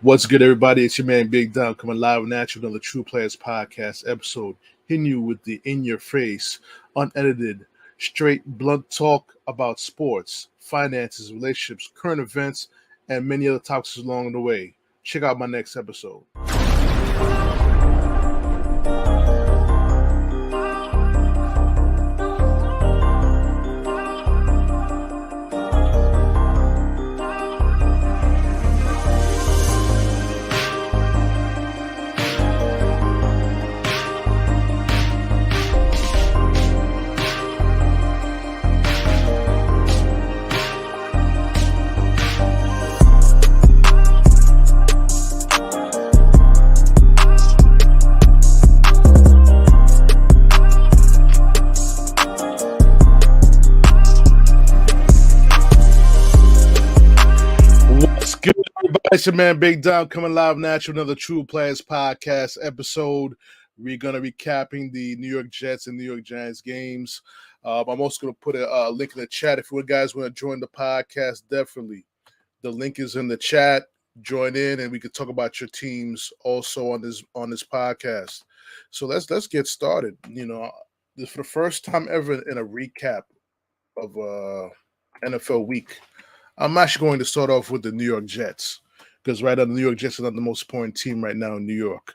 What's good, everybody? It's your man Big Dom coming live and at you with another True Players Podcast episode, hitting you with the in-your-face, unedited, straight, blunt talk about sports, finances, relationships, current events, and many other topics along the way. Check out my next episode. Good, everybody. It's your man Big Dom coming live and at you another True Players Podcast episode. We're going to be capping the New York Jets and New York Giants games. I'm also going to put a link in the chat. If you guys want to join the podcast, definitely. The link is in the chat. Join in and we can talk about your teams also on this podcast. So let's get started. You know, this for the first time ever in a recap of NFL week. I'm actually going to start off with the New York Jets because right now the New York Jets are not the most important team right now in New York.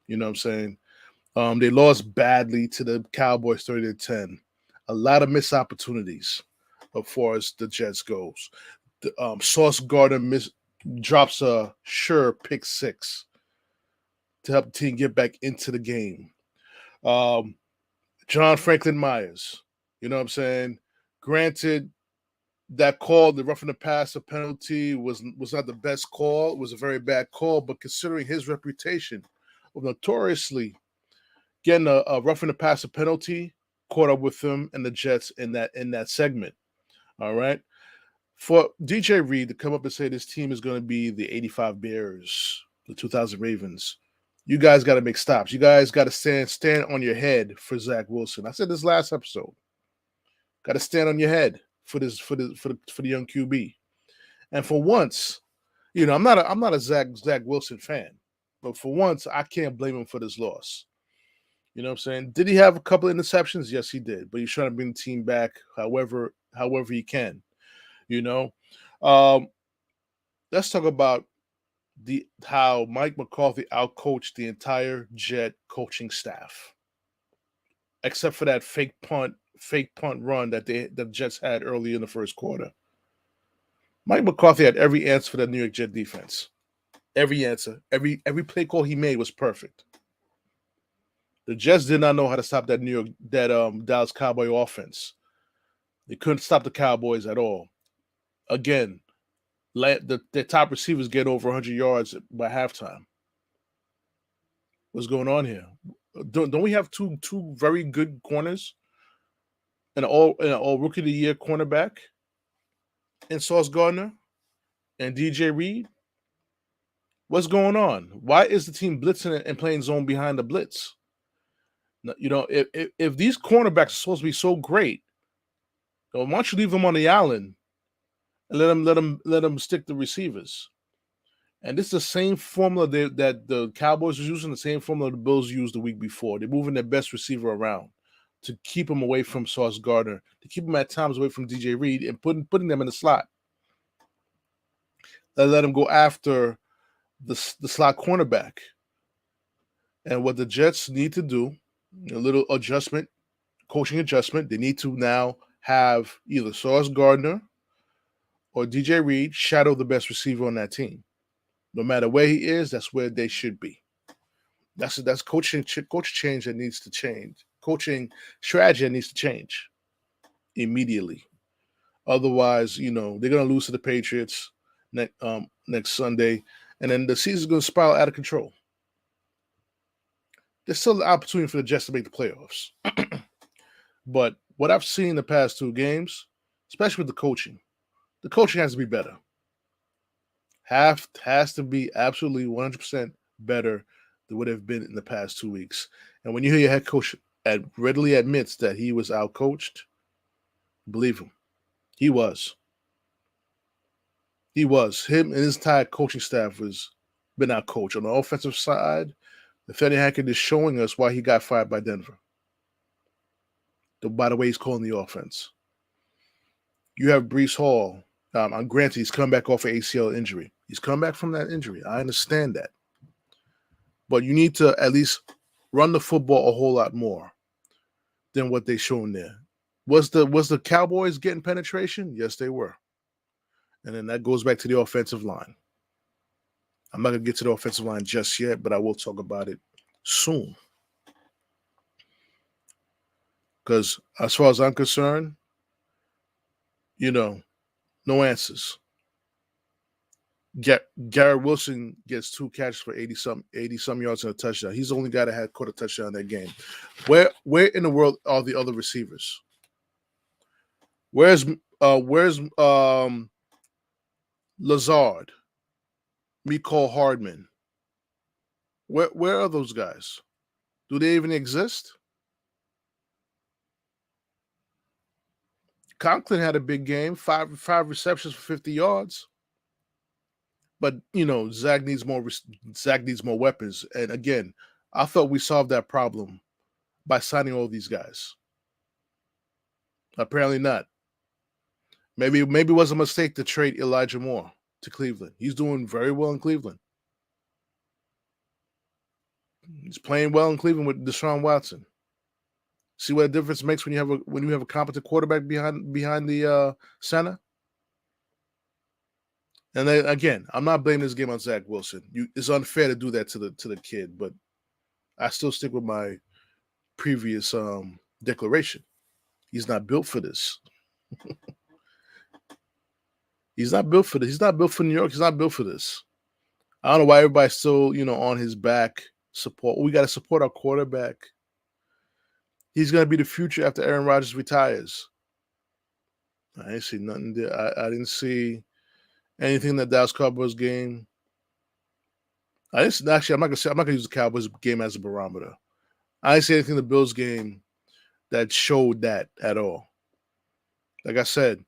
You know what I'm saying? They lost badly to the Cowboys 30-10. A lot of missed opportunities as far as the Jets goes. Sauce Gardner drops a sure pick six to help the team get back into the game. John Franklin Myers, you know what I'm saying? Granted, that call, the roughing the passer penalty, was not the best call. It was a very bad call, but considering his reputation of notoriously getting a roughing the passer penalty, caught up with him and the Jets in that segment. All right. For DJ Reed to come up and say this team is going to be the 85 Bears, the 2000 Ravens, you guys got to make stops. You guys got to stand on your head for Zach Wilson. I said this last episode. Got to stand on your head for the young QB. And for once, you know, I'm not a Zach Wilson fan, but for once I can't blame him for this loss. You know what I'm saying? Did he have a couple of interceptions? Yes, he did. But he's trying to bring the team back however he can. You know? Let's talk about how Mike McCarthy outcoached the entire Jet coaching staff. Except for that fake punt run that the Jets had early in the first quarter. Mike McCarthy had every answer for the New York Jet defense. Every answer. Every play call he made was perfect. The Jets did not know how to stop that Dallas Cowboy offense. They couldn't stop the Cowboys at all. Again, the top receivers get over 100 yards by halftime. What's going on here? Don't we have two very good corners? An all rookie of the year cornerback in Sauce Gardner and DJ Reed? What's going on? Why is the team blitzing and playing zone behind the blitz? You know, if these cornerbacks are supposed to be so great, why don't you leave them on the island and let them stick the receivers? And this is the same formula that the Cowboys was using, the same formula the Bills used the week before. They're moving their best receiver around to keep him away from Sauce Gardner, to keep him at times away from DJ Reed and putting them in the slot. Let him go after the slot cornerback. And what the Jets need to do, a little adjustment, coaching adjustment, they need to now have either Sauce Gardner or DJ Reed shadow the best receiver on that team. No matter where he is, that's where they should be. That's coaching change that needs to change. Coaching strategy that needs to change immediately. Otherwise, you know, they're going to lose to the Patriots next Sunday, and then the season's going to spiral out of control. There's still an opportunity for the Jets to make the playoffs. But what I've seen the past two games, especially with the coaching has to be better. Has to be absolutely 100% better than what they've been in the past 2 weeks. And when you hear your head coach readily admits that he was outcoached, believe him. He was. Him and his entire coaching staff was been our coach. On the offensive side, Nathaniel Hackett is showing us why he got fired by Denver. By the way he's calling the offense. You have Breece Hall. Granted, he's come back off an ACL injury. He's come back from that injury. I understand that. But you need to at least run the football a whole lot more than what they shown there. Was the Cowboys getting penetration? Yes, they were. And then that goes back to the offensive line. I'm not going to get to the offensive line just yet, but I will talk about it soon. Because as far as I'm concerned, no answers. Garrett Wilson gets 2 catches for 80 some yards and a touchdown. He's the only guy that had caught a touchdown in that game. Where in the world are the other receivers? Where's Lazard, Mecole Hardman? Where are those guys? Do they even exist? Conklin had a big game, five receptions for 50 yards. But Zach needs more weapons. And again, I thought we solved that problem by signing all these guys. Apparently not. Maybe it was a mistake to trade Elijah Moore to Cleveland. He's doing very well in Cleveland. He's playing well in Cleveland with Deshaun Watson. See what a difference it makes when you have a competent quarterback behind the center. And then again, I'm not blaming this game on Zach Wilson. It's unfair to do that to the kid, but I still stick with my previous declaration. He's not built for this. He's not built for this. He's not built for New York. He's not built for this. I don't know why everybody's still, on his back. We got to support our quarterback. He's going to be the future after Aaron Rodgers retires. I didn't see nothing there. I didn't see anything in the Dallas Cowboys game. I'm not going to use the Cowboys game as a barometer. I didn't see anything in the Bills game that showed that at all. Like I said,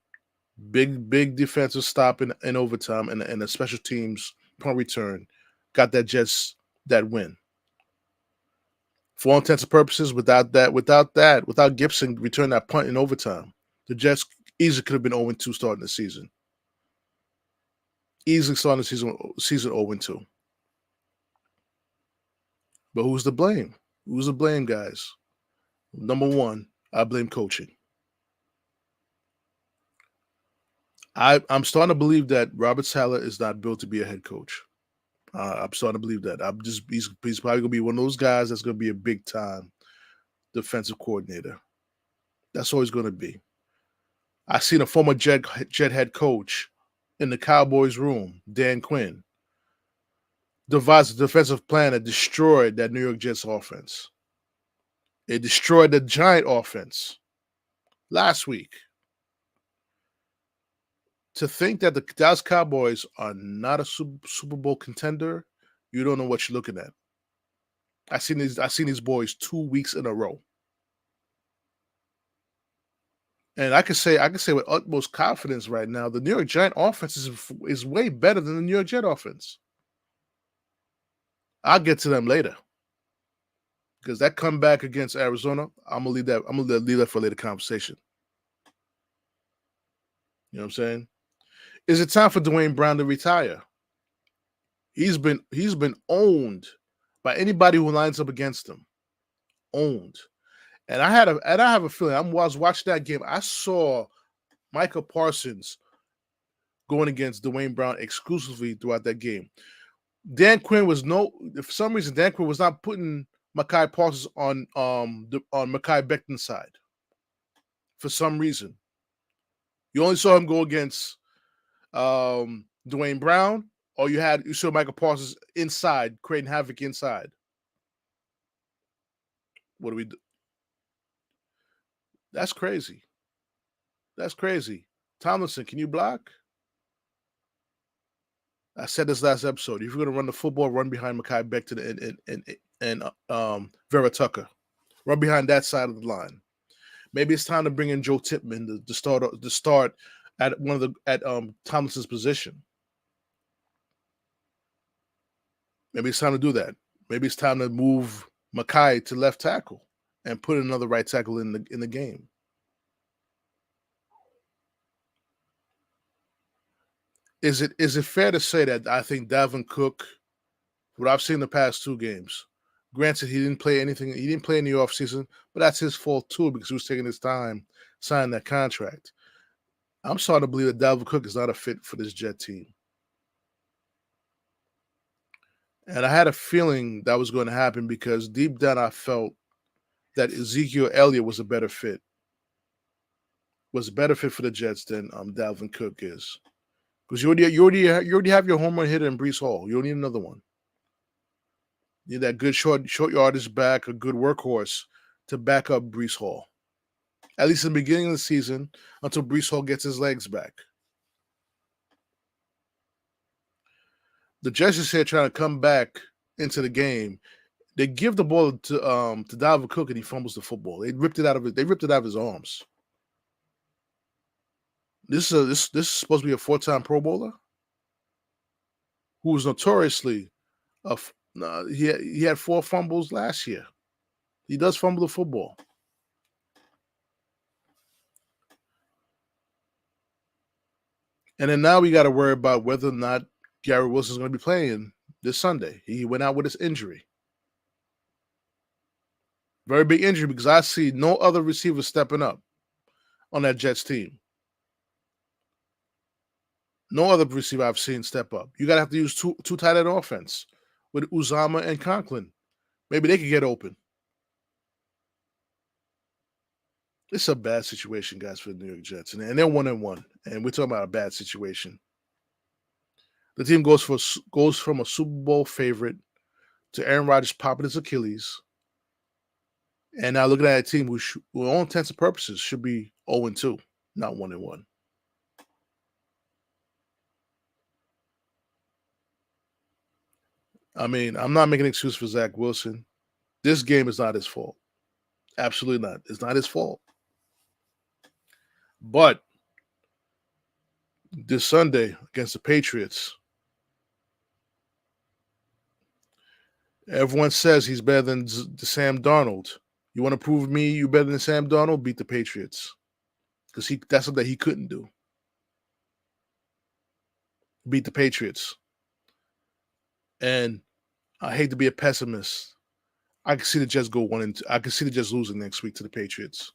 big defensive stop in overtime and a special teams punt return got that Jets that win. For all intents and purposes, without Gibson returning that punt in overtime, the Jets easily could have been 0-2 starting the season. Easily starting the season 0-2. But who's to blame? Who's to blame, guys? Number one, I blame coaching. I'm starting to believe that Robert Saleh is not built to be a head coach. I'm starting to believe that. He's probably going to be one of those guys that's going to be a big-time defensive coordinator. That's all he's going to be. I seen a former Jet head coach in the Cowboys room, Dan Quinn, devised a defensive plan that destroyed that New York Jets offense. It destroyed the Giant offense last week. To think that the Dallas Cowboys are not a Super Bowl contender, you don't know what you're looking at. I seen these boys 2 weeks in a row, and I can say with utmost confidence right now, the New York Giant offense is way better than the New York Jet offense. I'll get to them later because that comeback against Arizona, I'm gonna leave that for a later conversation. You know what I'm saying? Is it time for Dwayne Brown to retire? He's been owned by anybody who lines up against him. Owned. And I have a feeling. I was watching that game. I saw Micah Parsons going against Dwayne Brown exclusively throughout that game. For some reason, Dan Quinn was not putting Micah Parsons on Mekhi Becton's side. For some reason, you only saw him go against Dwayne Brown, or you saw Micah Parsons inside, creating havoc inside. What do we do? That's crazy. That's crazy. Tomlinson, can you block? I said this last episode. If you're going to run the football, run behind Mekhi Becton and Vera Tucker. Run behind that side of the line. Maybe it's time to bring in Joe Tippmann to start at Tomlinson's position. Maybe it's time to do that. Maybe it's time to move Makai to left tackle and put another right tackle in the game. Is it fair to say that I think Dalvin Cook, what I've seen the past 2 games, granted he didn't play anything, he didn't play in the offseason, but that's his fault too because he was taking his time signing that contract. I'm starting to believe that Dalvin Cook is not a fit for this Jet team. And I had a feeling that was going to happen because deep down I felt that Ezekiel Elliott was a better fit. Was a better fit for the Jets than Dalvin Cook is. Because you already have your home run hitter in Brees Hall. You don't need another one. You need that good short yardage back, a good workhorse to back up Brees Hall. At least in the beginning of the season, until Brees Hall gets his legs back. The Jets is here trying to come back into the game. They give the ball to Dalvin Cook and he fumbles the football. They ripped it out of his arms. This is supposed to be a 4-time Pro Bowler who was notoriously he had 4 fumbles last year. He does fumble the football. And then now we got to worry about whether or not Gary Wilson's going to be playing this Sunday. He went out with his injury. Very big injury because I see no other receivers stepping up on that Jets team. No other receiver I've seen step up. You got to have to use two tight end offense with Uzama and Conklin. Maybe they could get open. It's a bad situation, guys, for the New York Jets, and they're 1-1, and we're talking about a bad situation. The team goes from a Super Bowl favorite to Aaron Rodgers popping his Achilles, and now looking at a team who, all intents and purposes, should be 0-2, not 1-1. I mean, I'm not making an excuse for Zach Wilson. This game is not his fault. Absolutely not. It's not his fault. But this Sunday against the Patriots, everyone says he's better than Sam Darnold. You want to prove me you better than Sam Darnold? Beat the Patriots. Because that's something he couldn't do. Beat the Patriots. And I hate to be a pessimist. I can see the Jets go 1-2. I can see the Jets losing next week to the Patriots.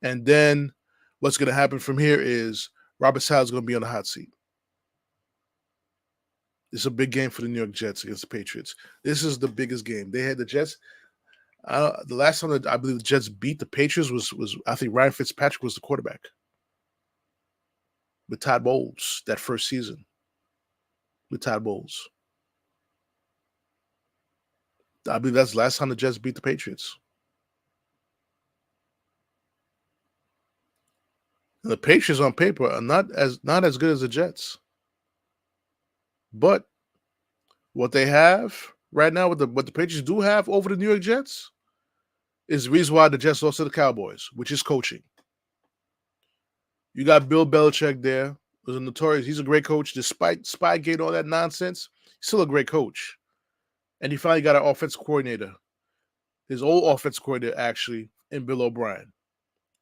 And then what's going to happen from here is Robert Sala's going to be on the hot seat. It's a big game for the New York Jets against the Patriots. This is the biggest game. They had the Jets. The last time that I believe the Jets beat the Patriots was I think Ryan Fitzpatrick was the quarterback with Todd Bowles that first season with Todd Bowles. I believe that's the last time the Jets beat the Patriots. And the Patriots on paper are not as good as the Jets. But what they have right now, what the Patriots do have over the New York Jets, is the reason why the Jets lost to the Cowboys, which is coaching. You got Bill Belichick there, who's a notorious. He's a great coach, despite Spygate and all that nonsense. He's still a great coach, and he finally got an offensive coordinator, his old offensive coordinator actually, in Bill O'Brien.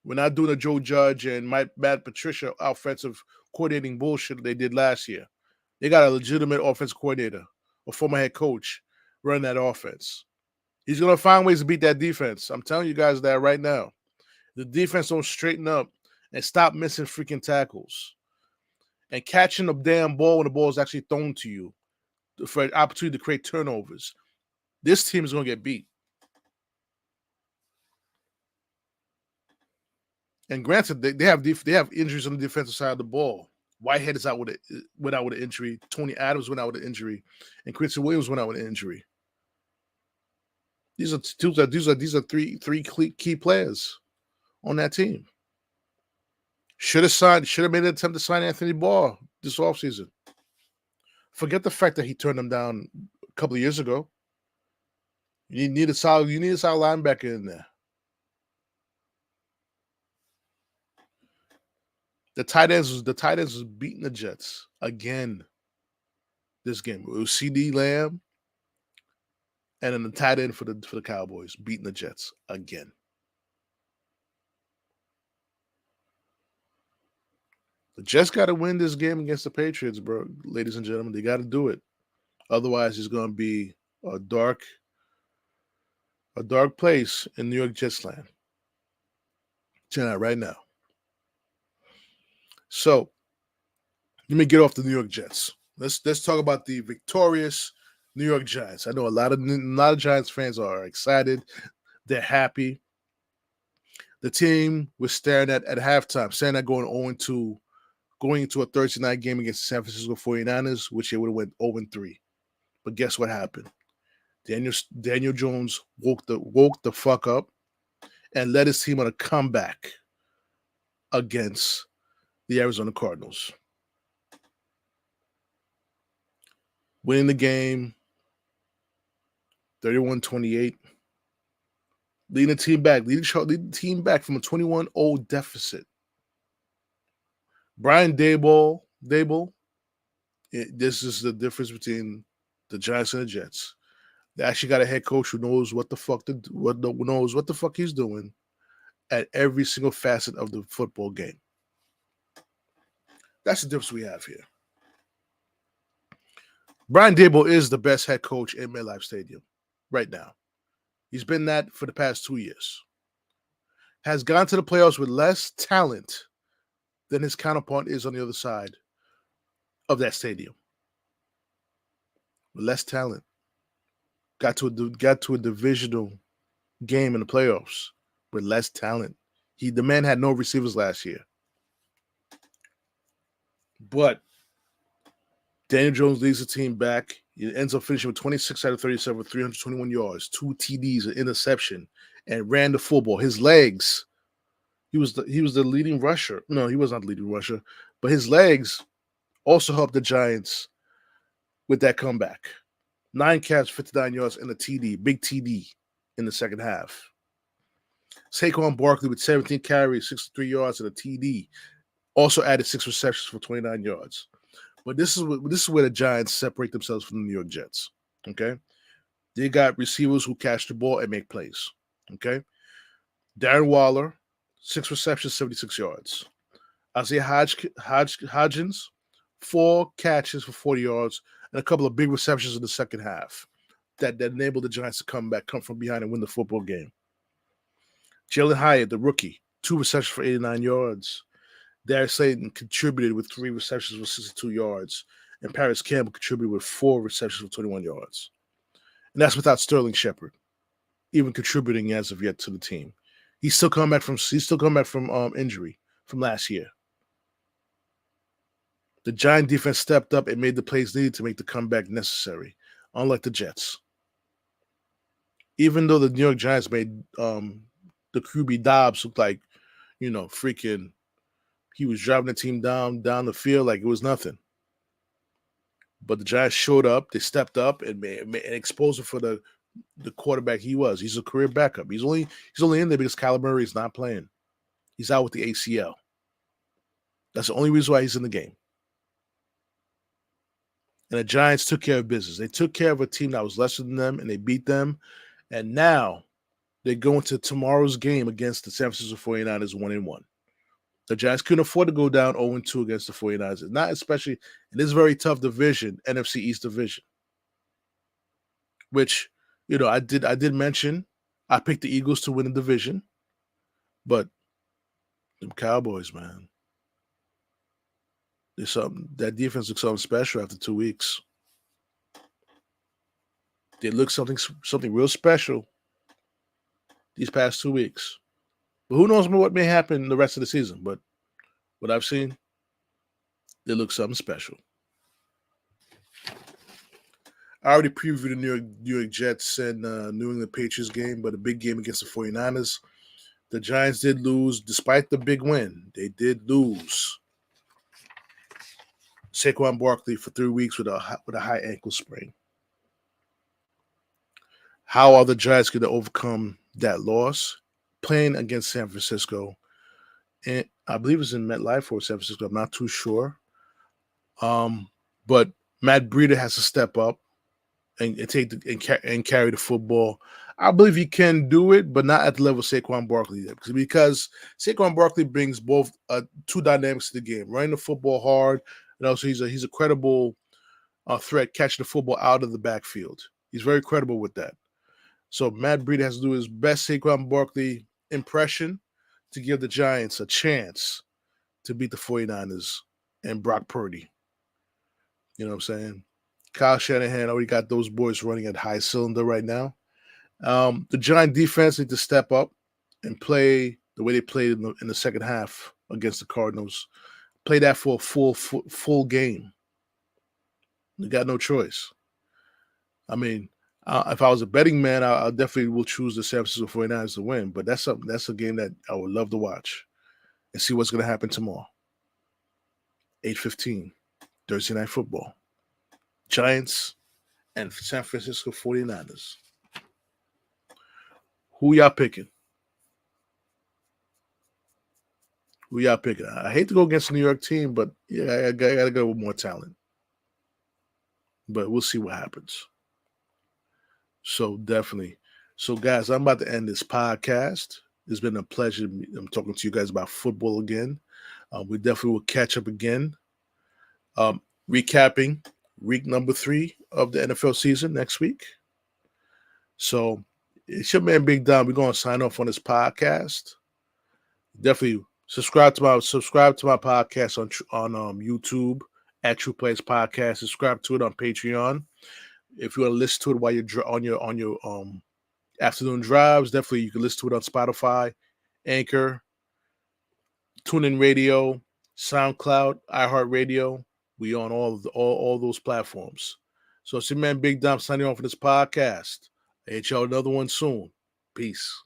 We're not doing a Joe Judge and Matt Patricia offensive coordinating bullshit they did last year. They got a legitimate offensive coordinator, a former head coach, running that offense. He's going to find ways to beat that defense. I'm telling you guys that right now. The defense don't straighten up and stop missing freaking tackles and catching the damn ball when the ball is actually thrown to you for an opportunity to create turnovers. This team is going to get beat. And granted, they have injuries on the defensive side of the ball. Whitehead is went out with an injury. Tony Adams went out with an injury, and Quincy Williams went out with an injury. These are three key players on that team. Should have made an attempt to sign Anthony Barr this offseason. Forget the fact that he turned them down a couple of years ago. You need a solid linebacker in there. The tight ends was beating the Jets again this game. It was CD Lamb And then the tight end for the Cowboys beating the Jets again. The Jets got to win this game against the Patriots, bro, ladies and gentlemen. They got to do it. Otherwise, it's going to be a dark place in New York Jets land. Tell you that right now. So let me get off the New York Jets. Let's talk about the victorious New York Giants. I know a lot of Giants fans are excited. They're happy. The team was staring at halftime, staring at going into a Thursday night game against the San Francisco 49ers, which they would have went 0-3. But guess what happened? Daniel Jones woke the fuck up and led his team on a comeback against the Arizona Cardinals. Winning the game 31-28. Leading the team back from a 21-0 deficit. Brian Daboll, this is the difference between the Giants and the Jets. They actually got a head coach who knows what the fuck he's doing at every single facet of the football game. That's the difference we have here. Brian Daboll is the best head coach in MetLife Stadium right now. He's been that for the past 2 years. Has gone to the playoffs with less talent than his counterpart is on the other side of that stadium. With less talent. Got to a divisional game in the playoffs with less talent. The man had no receivers last year. But Daniel Jones leads the team back. He ends up finishing with 26 out of 37 with 321 yards, 2 TDs, an interception, and ran the football. His legs, he was the leading rusher. No, he was not the leading rusher, but his legs also helped the Giants with that comeback. 9 catches, 59 yards, and a TD, big TD in the second half. Saquon Barkley with 17 carries, 63 yards, and a TD. Also added 6 receptions for 29 yards. But this is where the Giants separate themselves from the New York Jets. Okay? They got receivers who catch the ball and make plays. Okay? Darren Waller, 6 receptions, 76 yards. Isaiah Hodgins, 4 catches for 40 yards, and a couple of big receptions in the second half that enabled the Giants to come from behind and win the football game. Jalen Hyatt, the rookie, 2 receptions for 89 yards. Darius Slayton contributed with 3 receptions for 62 yards, and Paris Campbell contributed with 4 receptions for 21 yards. And that's without Sterling Shepard even contributing as of yet to the team. He's still coming back from injury from last year. The Giant defense stepped up and made the plays needed to make the comeback necessary, unlike the Jets. Even though the New York Giants made the QB Dobbs look like, freaking, he was driving the team down the field like it was nothing. But the Giants showed up, they stepped up and made an exposure for the quarterback he was. He's a career backup. He's only in there because Kyler Murray is not playing. He's out with the ACL. That's the only reason why he's in the game. And the Giants took care of business. They took care of a team that was lesser than them, and they beat them. And now they go into tomorrow's game against the San Francisco 49ers 1-1. The Giants couldn't afford to go down 0-2 against the 49ers, not especially in this very tough division, NFC East division. Which, I did mention I picked the Eagles to win the division, but them Cowboys, man. There's something, that defense looks something special after 2 weeks. They look something real special these past 2 weeks. But who knows what may happen the rest of the season. But what I've seen, they look something special. I already previewed the New York Jets and New England Patriots game, but a big game against the 49ers. The Giants did lose, despite the big win. They did lose Saquon Barkley for 3 weeks with a high ankle sprain. How are the Giants going to overcome that loss? Playing against San Francisco, and I believe it's in MetLife or San Francisco. I'm not too sure. But Matt Breida has to step up and carry the football. I believe he can do it, but not at the level of Saquon Barkley did. Because Saquon Barkley brings both two dynamics to the game: running the football hard, and also he's a credible threat catching the football out of the backfield. He's very credible with that. So Matt Breida has to do his best Saquon Barkley impression to give the Giants a chance to beat the 49ers and Brock Purdy. You know what I'm saying? Kyle Shanahan already got those boys running at high cylinder right now. The Giant defense need to step up and play the way they played in the second half against the Cardinals. Play that for a full game. You got no choice. I mean, if I was a betting man, I definitely will choose the San Francisco 49ers to win. But that's a game that I would love to watch and see what's going to happen tomorrow. 8:15, Thursday Night Football. Giants and San Francisco 49ers. Who y'all picking? Who y'all picking? I hate to go against the New York team, but yeah, I got to go with more talent. But we'll see what happens. So definitely. So guys, I'm about to end this podcast. It's been a pleasure. I'm talking to you guys about football again. We definitely will catch up again. Recapping week number 3 of the NFL season next week. So it's your man Big Don. We're going to sign off on this podcast. Definitely subscribe to my podcast on YouTube at True Players Podcast. Subscribe to it on Patreon. If you want to listen to it while you're on your afternoon drives, definitely you can listen to it on Spotify, Anchor, TuneIn Radio, SoundCloud, iHeartRadio. We on all those platforms. So it's your man Big Dom signing off for this podcast. I'll hit y'all another one soon. Peace.